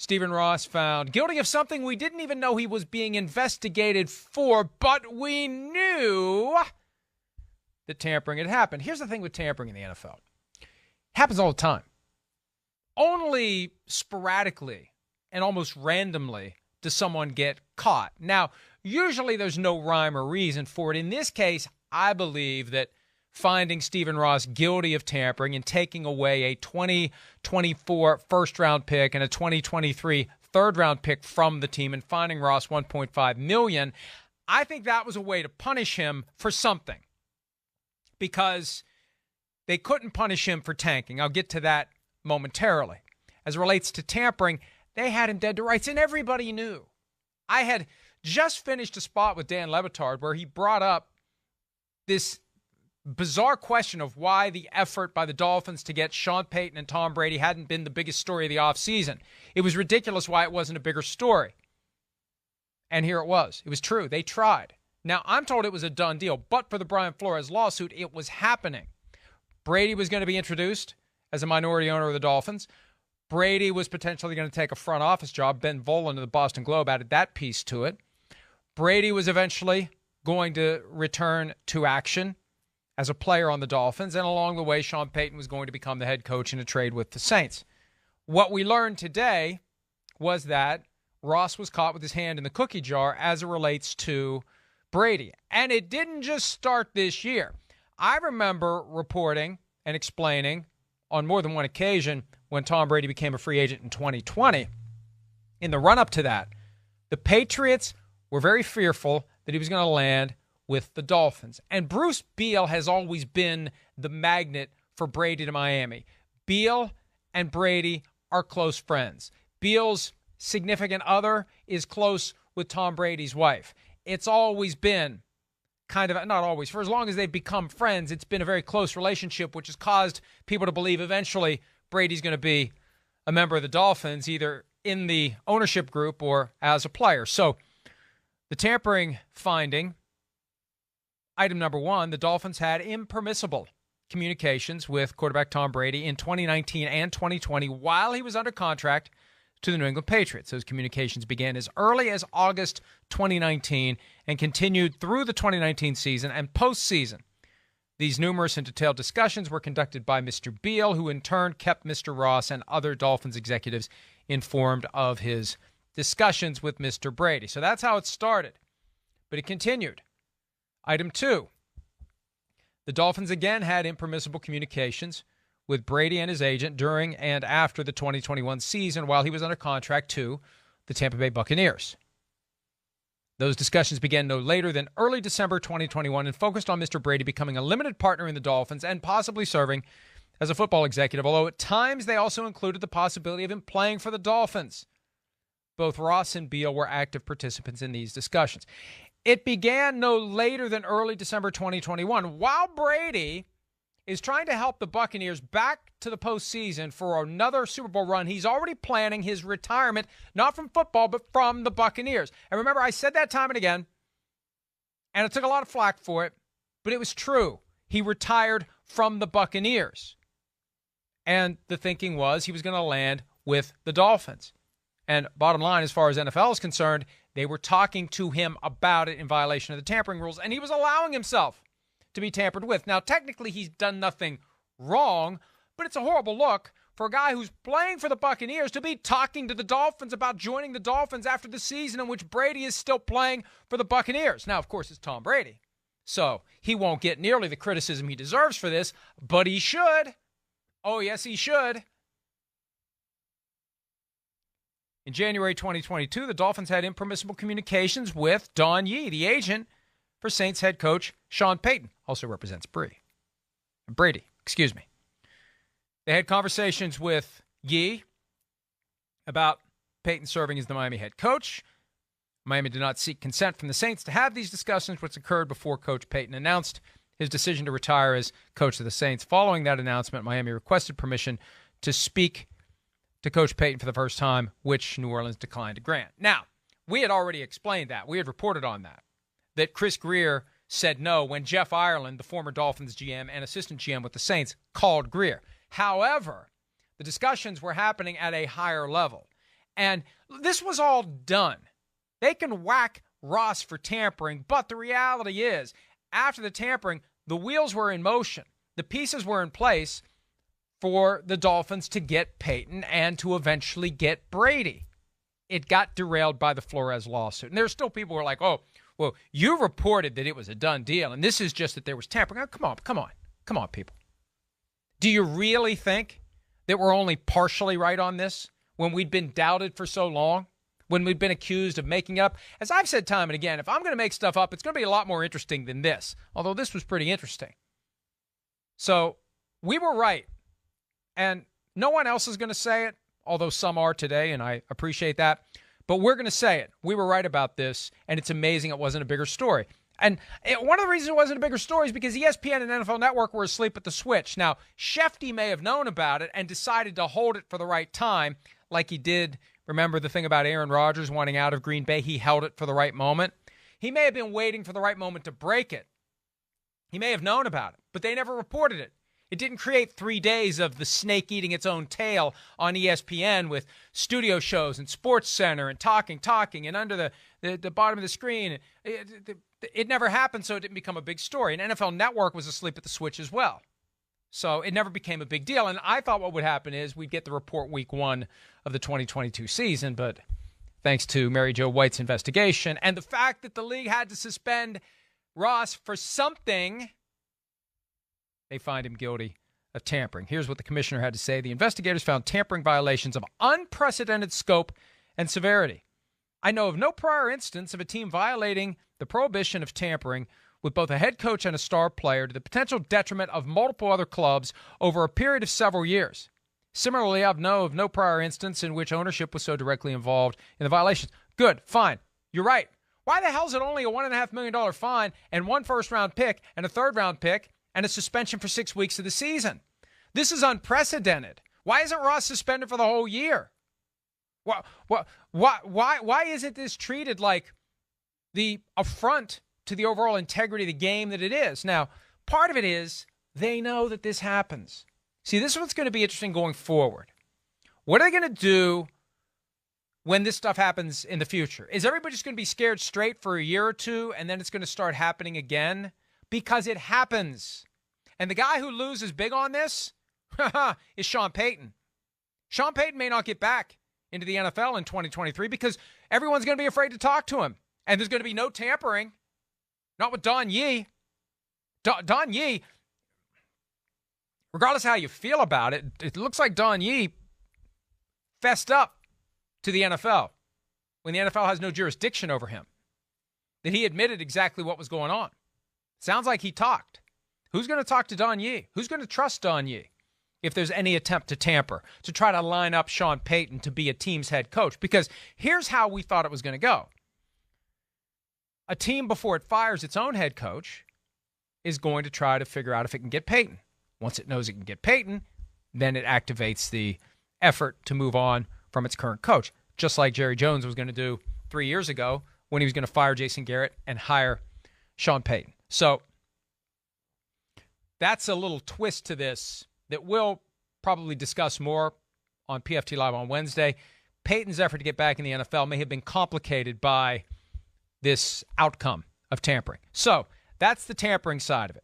Stephen Ross found guilty of something we didn't even know he was being investigated for, but we knew that tampering had happened. Here's the thing with tampering in the NFL. It happens all the time. Only sporadically and almost randomly does someone get caught. Now, usually there's no rhyme or reason for it. In this case, I believe that finding Stephen Ross guilty of tampering and taking away a 2024 first-round pick and a 2023 third-round pick from the team and finding Ross $1.5 million, I think that was a way to punish him for something, because they couldn't punish him for tanking. I'll get to that momentarily. As it relates to tampering, they had him dead to rights, and everybody knew. I had just finished a spot with Dan Lebitard where he brought up this bizarre question of why the effort by the Dolphins to get Sean Payton and Tom Brady hadn't been the biggest story of the offseason. It was ridiculous why it wasn't a bigger story. And here it was. It was true. They tried. Now, I'm told it was a done deal, but for the Brian Flores lawsuit, it was happening. Brady was going to be introduced as a minority owner of the Dolphins. Brady was potentially going to take a front office job. Ben Volen of the Boston Globe added that piece to it. Brady was eventually going to return to action as a player on the Dolphins, and along the way, Sean Payton was going to become the head coach in a trade with the Saints. What we learned today was that Ross was caught with his hand in the cookie jar as it relates to Brady. And it didn't just start this year. I remember reporting and explaining on more than one occasion when Tom Brady became a free agent in 2020. In the run-up to that, the Patriots were very fearful that he was going to land with the Dolphins. And Bruce Beal has always been the magnet for Brady to Miami. Beal and Brady are close friends. Beal's significant other is close with Tom Brady's wife. It's always been kind of, not always, for as long as they've become friends, it's been a very close relationship, which has caused people to believe eventually Brady's going to be a member of the Dolphins, either in the ownership group or as a player. So the tampering finding, item number one, the Dolphins had impermissible communications with quarterback Tom Brady in 2019 and 2020 while he was under contract to the New England Patriots. Those communications began as early as August 2019 and continued through the 2019 season and postseason. These numerous and detailed discussions were conducted by Mr. Beal, who in turn kept Mr. Ross and other Dolphins executives informed of his discussions with Mr. Brady. So that's how it started. But it continued. Item two, the Dolphins again had impermissible communications with Brady and his agent during and after the 2021 season while he was under contract to the Tampa Bay Buccaneers. Those discussions began no later than early December 2021 and focused on Mr. Brady becoming a limited partner in the Dolphins and possibly serving as a football executive, although at times they also included the possibility of him playing for the Dolphins. Both Ross and Beal were active participants in these discussions. It began no later than early December 2021. While Brady is trying to help the Buccaneers back to the postseason for another Super Bowl run, he's already planning his retirement, not from football, but from the Buccaneers. And remember, I said that time and again, and I took a lot of flack for it, but it was true. He retired from the Buccaneers. And the thinking was he was going to land with the Dolphins. And bottom line, as far as NFL is concerned, they were talking to him about it in violation of the tampering rules, and he was allowing himself to be tampered with. Now, technically, he's done nothing wrong, but it's a horrible look for a guy who's playing for the Buccaneers to be talking to the Dolphins about joining the Dolphins after the season in which Brady is still playing for the Buccaneers. Now, of course, it's Tom Brady, so he won't get nearly the criticism he deserves for this, but he should. Oh, yes, he should. In January 2022, the Dolphins had impermissible communications with Don Yee, the agent for Saints head coach Sean Payton, also represents Brady. They had conversations with Yee about Payton serving as the Miami head coach. Miami did not seek consent from the Saints to have these discussions, which occurred before Coach Payton announced his decision to retire as coach of the Saints. Following that announcement, Miami requested permission to speak to Coach Payton for the first time, which New Orleans declined to grant. Now, we had already explained that. We had reported on that Chris Greer said no when Jeff Ireland, the former Dolphins GM and assistant GM with the Saints, called Greer. However, the discussions were happening at a higher level. And this was all done. They can whack Ross for tampering, but the reality is, after the tampering, the wheels were in motion. The pieces were in place for the Dolphins to get Peyton and to eventually get Brady. It got derailed by the Flores lawsuit. And there's still people who are like, oh, well, you reported that it was a done deal, and this is just that there was tampering. Oh, come on, people. Do you really think that we're only partially right on this when we'd been doubted for so long? When we've been accused of making up? As I've said time and again, if I'm going to make stuff up, it's going to be a lot more interesting than this, although this was pretty interesting. So we were right, and no one else is going to say it, although some are today, and I appreciate that. But we're going to say it. We were right about this, and it's amazing it wasn't a bigger story. And one of the reasons it wasn't a bigger story is because ESPN and NFL Network were asleep at the switch. Now, Shefty may have known about it and decided to hold it for the right time, like he did. Remember the thing about Aaron Rodgers wanting out of Green Bay? He held it for the right moment. He may have been waiting for the right moment to break it. He may have known about it, but they never reported it. It didn't create 3 days of the snake eating its own tail on ESPN with studio shows and Sports Center and talking, and under the bottom of the screen. It never happened, so it didn't become a big story. And NFL Network was asleep at the switch as well. So it never became a big deal. And I thought what would happen is we'd get the report week 1 of the 2022 season, but thanks to Mary Jo White's investigation and the fact that the league had to suspend Ross for something, they find him guilty of tampering. Here's what the commissioner had to say. The investigators found tampering violations of unprecedented scope and severity. I know of no prior instance of a team violating the prohibition of tampering with both a head coach and a star player to the potential detriment of multiple other clubs over a period of several years. Similarly, I know of no prior instance in which ownership was so directly involved in the violations. Good, fine. You're right. Why the hell is it only a $1.5 million fine and 1 first-round pick and a third-round pick and a suspension for 6 weeks of the season? This is unprecedented. Why isn't Ross suspended for the whole year? Why isn't this treated like the affront to the overall integrity of the game that it is? Now, part of it is they know that this happens. See, this is what's going to be interesting going forward. What are they going to do when this stuff happens in the future? Is everybody just going to be scared straight for a year or two and then it's going to start happening again? Because it happens. And the guy who loses big on this is Sean Payton. Sean Payton may not get back into the NFL in 2023 because everyone's going to be afraid to talk to him. And there's going to be no tampering. Not with Don Yee. Don Yee, regardless of how you feel about it, it looks like Don Yee fessed up to the NFL when the NFL has no jurisdiction over him. That he admitted exactly what was going on. Sounds like he talked. Who's going to talk to Don Yee? Who's going to trust Don Yee if there's any attempt to tamper, to try to line up Sean Payton to be a team's head coach? Because here's how we thought it was going to go. A team, before it fires its own head coach, is going to try to figure out if it can get Payton. Once it knows it can get Payton, then it activates the effort to move on from its current coach, just like Jerry Jones was going to do 3 years ago when he was going to fire Jason Garrett and hire Sean Payton. So that's a little twist to this that we'll probably discuss more on PFT Live on Wednesday. Payton's effort to get back in the NFL may have been complicated by this outcome of tampering. So that's the tampering side of it.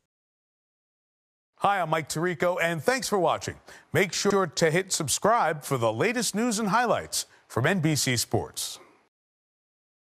Hi, I'm Mike Tirico, and thanks for watching. Make sure to hit subscribe for the latest news and highlights from NBC Sports.